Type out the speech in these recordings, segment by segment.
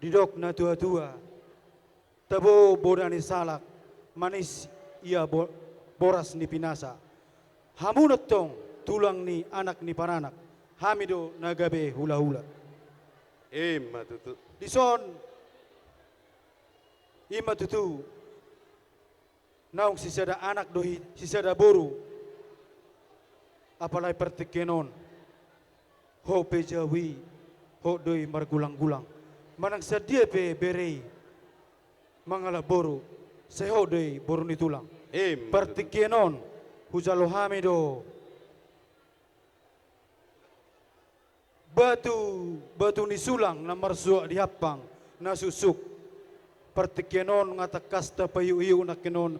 didok na tua-tua, tabo bodani salak, manis ia boras ni pinasa. Hamunot tong tulang ni anak ni paranak, hamido nagabe hula-hula. Matutu. Dison, ima tutu, naung sisada anak dohi, sisada boru, apalai pertikenon, ho pejawi, ho doi margulang-gulang, manang sedia pe berei, mangala boru, seho doi boru ni tulang. Pertikenon, hujalo hamido, batu ni sulang na marsua di hapang, na susuk, pertikenon ngata kasta payu-iyu na kenon,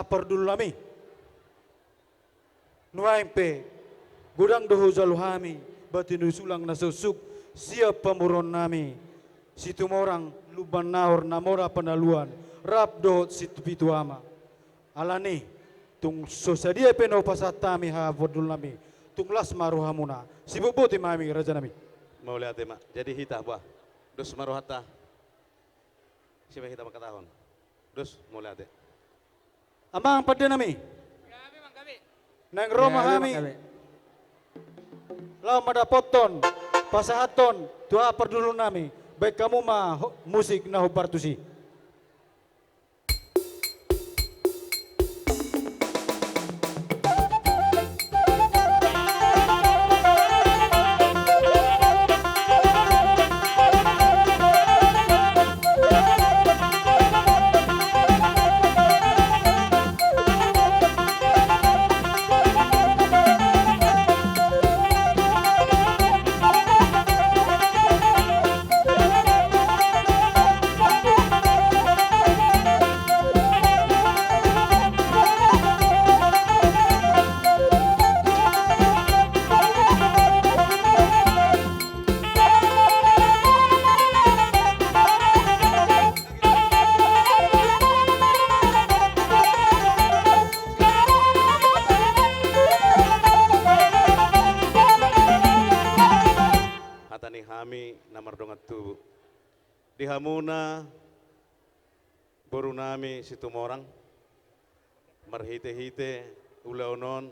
perdul lami. Nuaimpe, gudang doho jaluhami, batu ni sulang na susuk, siap pamuron nami. Situ morang luban naor namora penaluan, rap dohot situ pitu ama. Alani, tung sosadia peno pasatami ferdul nami, tung las maruhamuna, sibuk boti mami raja nami. Mau lihat ya mak, jadi hitah buah, dus maruhata, siapa hitah makatahon, dus mau lihat ya. Amang pada nami. Kami mang kami. Nang Roma kami. Lau madapoton, pasahaton, tua perdulu nami. Baik kamu mah musik na hubartusi. Di hamuna boru nami situ morang marhite-hite ulaonon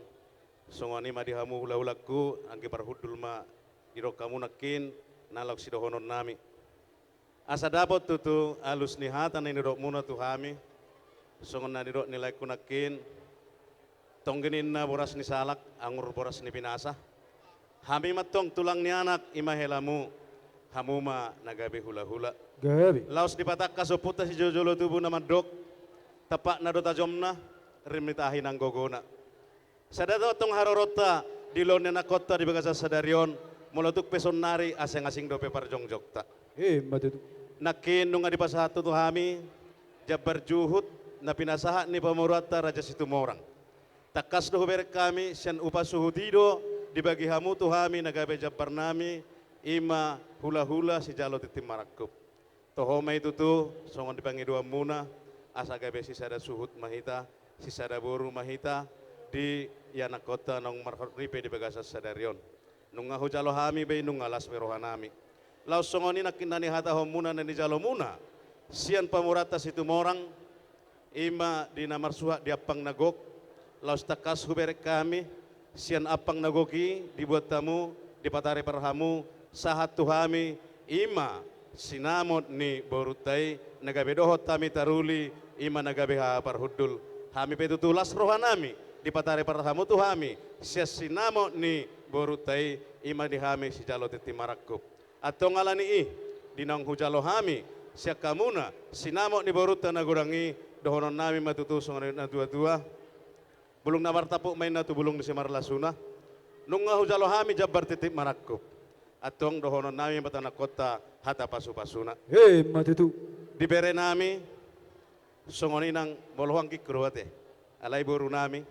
songani ma di hamu ula-ulaku angke parhudul ma irok kamu nakin nalok sidohonon nami asa dapat tutu alus nihatan ini rok muna tu hami songon na dirok nilai kunakin tonggenin na boras ni salak angur boras ni pinasa hami matong tulang ni anak imahelamu hamuma nagabe hula-hula Gabi. laos dipatak kasuputa si jojolo tubuh nama dok tapak na dota jomna rimitahin ang gogona sadado tong harorota di lone na kota di bagasa sadarion molotuk peson nari aseng-asing dope parjongjokta Matutu. nakin nung adipasatu tu hami jabar juhut na pinasaha ni pamurata raja situ morang takas doh berek kami sian upasuhudido dibagi hamu tu hami nagabe jabar nami ima hula-hula si jalo titim marakup tohoma itu tuh songon dipanggil dua muna asa gabe sisada suhut mahita sisada boru mahita di yana kota nong marhoripe di bagasa sadarion nunga hujalo hami be nunga las merohanami lau songoni nakinani hata homuna nani jalo muna sian pamurata situ morang ima di namar suha di apang nagok lau stakas huberek kami sian apang nagoki dibuat tamu di patare parhamu sahat tuhami ima sinamot ni borutai nagabe dohot tami taruli ima nagabe ha parhudul hami petutulas rohanami di patare parhamu tuhami sia sinamot ni borutai ima di hami si jalo titi marakup atau ngalani dinang hujalo hami sia kamuna sinamot ni boruta nagurangi dohonon nami matutu songan na dua-dua bulung nabar tapuk main na tu bulung di semar lasuna nunga hujalo hami jabar titip marakup atong dohonon nami batana kota hata pasu-pasuna Matutu. dibere nami songoni nang bolohang kikruate alai boru nami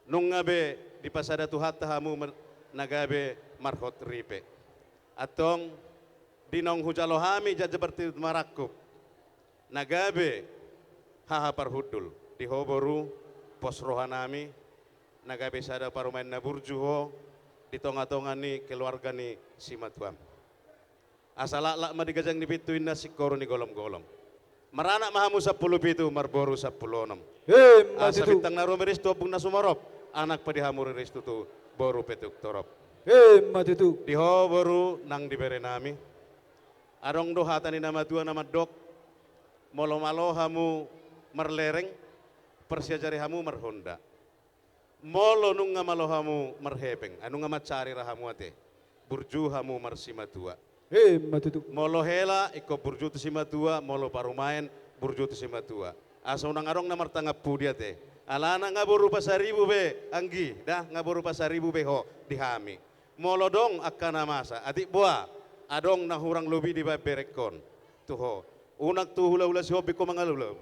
nunga be di pasada tu hatta hamu nagabe marhot ripe atong dinong hujalo hami jajabarti marakup nagabe haha parhudul di hoboru pos rohanami nagabe sada parumain naburjuho di tonga-tonga ni keluarga ni si matuam Asalak madigajang ni pituin na sikoro ni golom-golom. Maranak mahamu 10 pitu, marboru 10 nom. Asa Matitu. bitang na rumiris to pung nasumarop, anak pa dihamuri risto to, boru petuk torop. Matitu. Diho boru nang dibere nami. Arong do hatani nama tua nama dok, molo-malo hamu marlereng, persiajari hamu marhonda. Molo nung nga malo hamu marhepeng, anu nga macari rahamu ate, burju hamu marsima tua. Matitu. Molo hela, iko burju tu sima tua, molo parumain, burju tu sima tua. Asa unang arong na martangap pudia te. Alana nga boru pasaribu be, anggi, dah nga boru pasaribu be ho, dihami. Molo dong akana masa, adik buah, adong nahurang lubi di berekon. Tuho, unak tu hula-hula si hobi ko mga lula.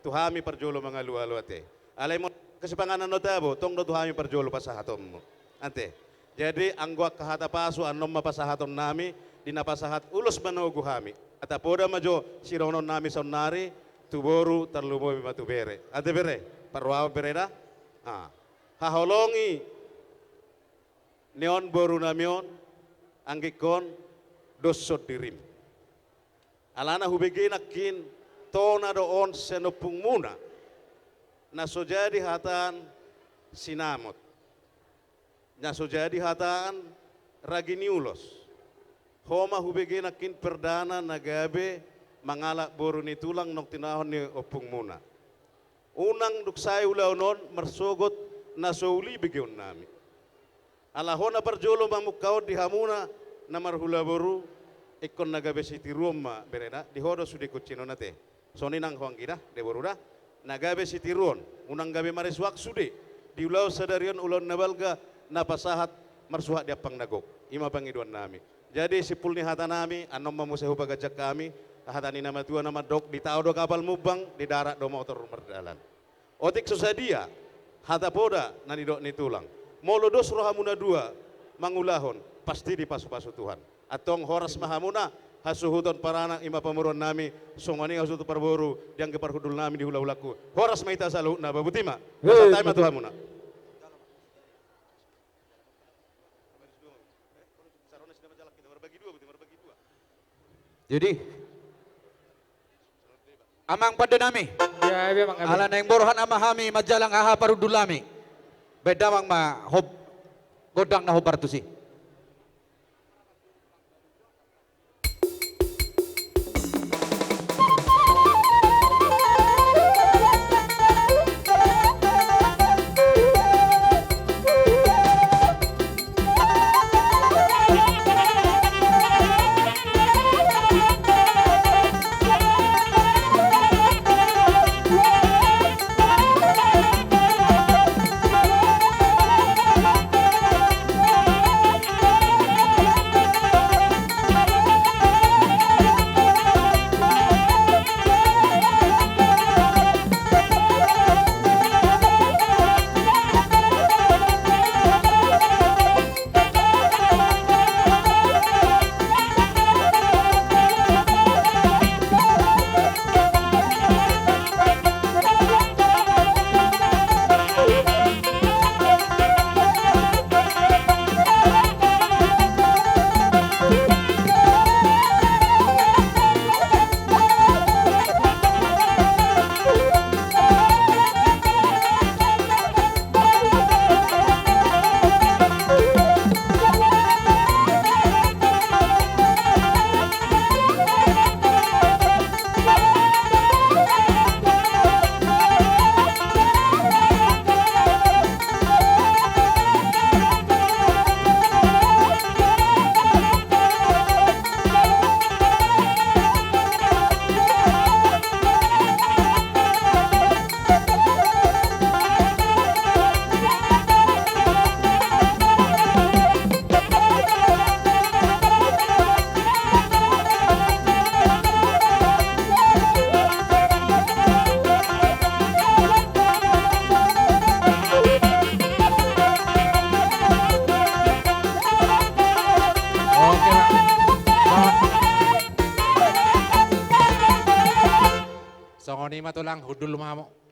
Tuhami parjolo mga lua-lua te. Alay mo kasipanganan no tabo, tong do tuhami parjolo pasahatom mo. Ante, jadi anggwa kahata pasu anom mapasahatom nami, dinapasahat ulus manogu hami. At apoda majo sironon nami sonari, tuboru tarlumo matubere. Ate bere, parwaw bere na? Haholongi, neon boru namion, anggikon, dosot dirim. Alana hubegi nakin, tona doon senopung muna, na sojadi hatan sinamot. Na sojadi hatan raginiulos. Homa hubegi nakin perdana nagabe mangalak boru ni tulang nok tinahon ni opung muna. Unang duksay ulaw non marsugot na souli bigyon nami. Alahona parjolo mamukaw di hamuna na marhula boru ikon nagabe siti Roma berena dihodo sudi kucino nate. Soni nang huang kita de boru da nagabe siti ruon unang gabe mariswak sudi di ulaw sadarion ulon nabalga napasahat marsuhat dia pang nagok ima pangiduan nami. Jadi sipul ni hata nami anom mamusehu bagajak kami hatani nama tua nama dok di tao do kapal mubang di darat do motor merdalan. Otik susadia hata poda nani dok ni tulang. Molodos rohamuna dua mangulahon pasti di pasu-pasu Tuhan. Atong horas mahamuna hasuhuton paranak ima pamuron nami songani hasutu parboru yang keparhudul nami di hula-hulaku. Horas maita salu na babutima. Masatay matuhamuna. Jadi amang pada nami Ya, memang ala neng borhan amahami majalang aha parudulami beda mang ma hob godang na hobar tusi. Songoni matulang hudul mamo.